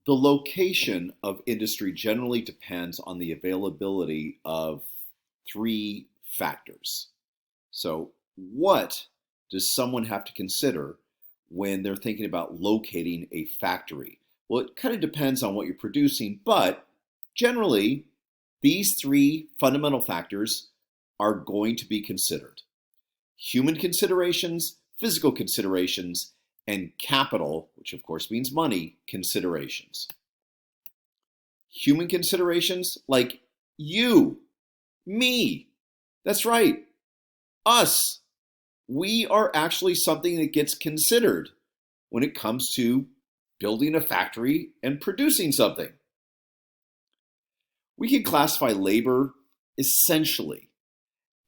The location of industry generally depends on the availability of three factors. So, what does someone have to consider when they're thinking about locating a factory? Well, it kind of depends on what you're producing, but generally, these three fundamental factors are going to be considered: human considerations, physical considerations, and capital, which of course means money, considerations. Human considerations like you, me, that's right, us. We are actually something that gets considered when it comes to building a factory and producing something. We can classify labor essentially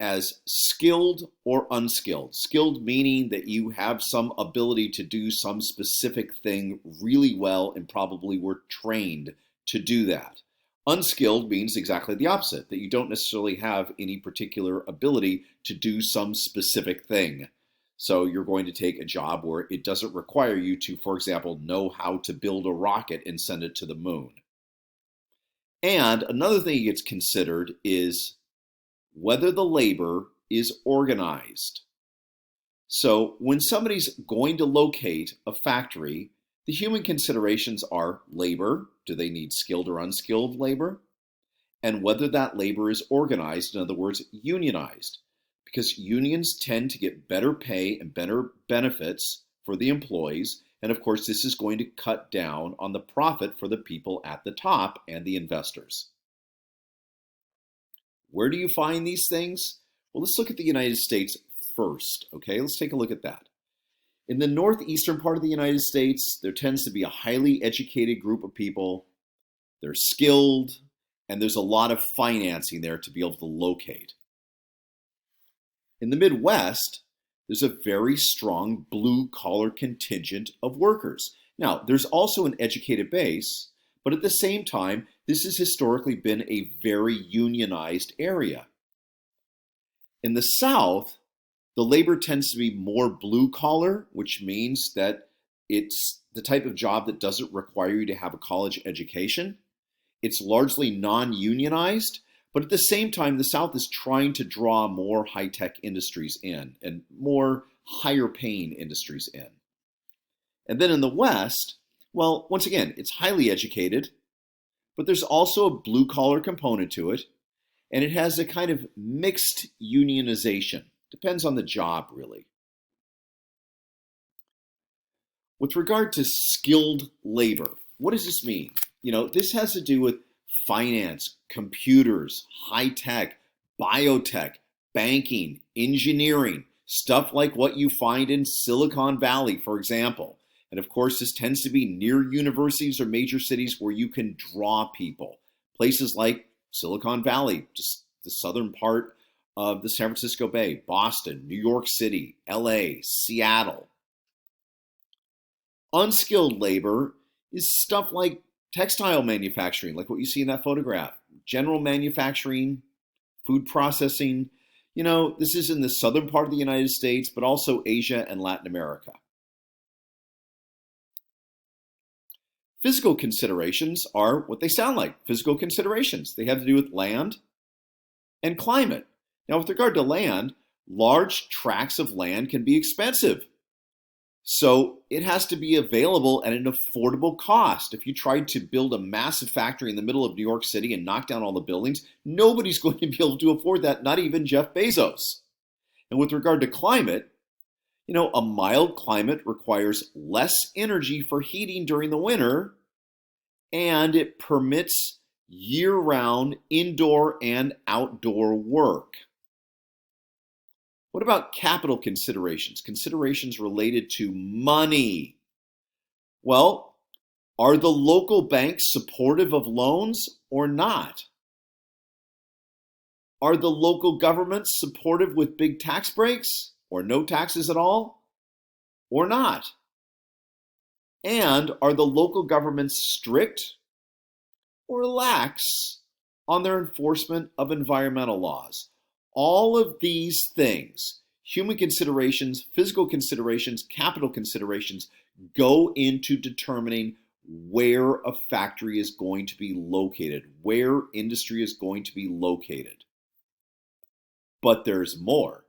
as skilled or unskilled. Skilled meaning that you have some ability to do some specific thing really well and probably were trained to do that. Unskilled means exactly the opposite, that you don't necessarily have any particular ability to do some specific thing. So you're going to take a job where it doesn't require you to, for example, know how to build a rocket and send it to the moon. And another thing that gets considered is whether the labor is organized. So when somebody's going to locate a factory, the human considerations are labor. Do they need skilled or unskilled labor? And whether that labor is organized, in other words, unionized. Because unions tend to get better pay and better benefits for the employees. And of course, this is going to cut down on the profit for the people at the top and the investors. Where do you find these things? Well, let's look at the United States first, okay? Let's take a look at that. In the northeastern part of the United States, there tends to be a highly educated group of people. They're skilled, and there's a lot of financing there to be able to locate. In the Midwest, there's a very strong blue-collar contingent of workers. Now, there's also an educated base, but at the same time, this has historically been a very unionized area. In the South, the labor tends to be more blue-collar, which means that it's the type of job that doesn't require you to have a college education. It's largely non-unionized, but at the same time, the South is trying to draw more high-tech industries in and more higher-paying industries in. And then in the West, well, once again, it's highly educated, but there's also a blue-collar component to it, and it has a kind of mixed unionization. Depends on the job, really. With regard to skilled labor, what does this mean? This has to do with finance, computers, high-tech, biotech, banking, engineering, stuff like what you find in Silicon Valley, for example. And of course, this tends to be near universities or major cities where you can draw people. Places like Silicon Valley, just the southern part of the San Francisco Bay, Boston, New York City, LA, Seattle. Unskilled labor is stuff like textile manufacturing, like what you see in that photograph, general manufacturing, food processing. This is in the southern part of the United States, but also Asia and Latin America. Physical considerations are what they sound like, physical considerations. They have to do with land and climate. Now, with regard to land, large tracts of land can be expensive. So it has to be available at an affordable cost. If you tried to build a massive factory in the middle of New York City and knock down all the buildings, nobody's going to be able to afford that, not even Jeff Bezos. And with regard to climate, a mild climate requires less energy for heating during the winter, and it permits year-round indoor and outdoor work. What about capital considerations? Considerations related to money. Well, are the local banks supportive of loans or not? Are the local governments supportive with big tax breaks or no taxes at all or not? And are the local governments strict or lax on their enforcement of environmental laws? All of these things, human considerations, physical considerations, capital considerations, go into determining where a factory is going to be located, where industry is going to be located. But there's more.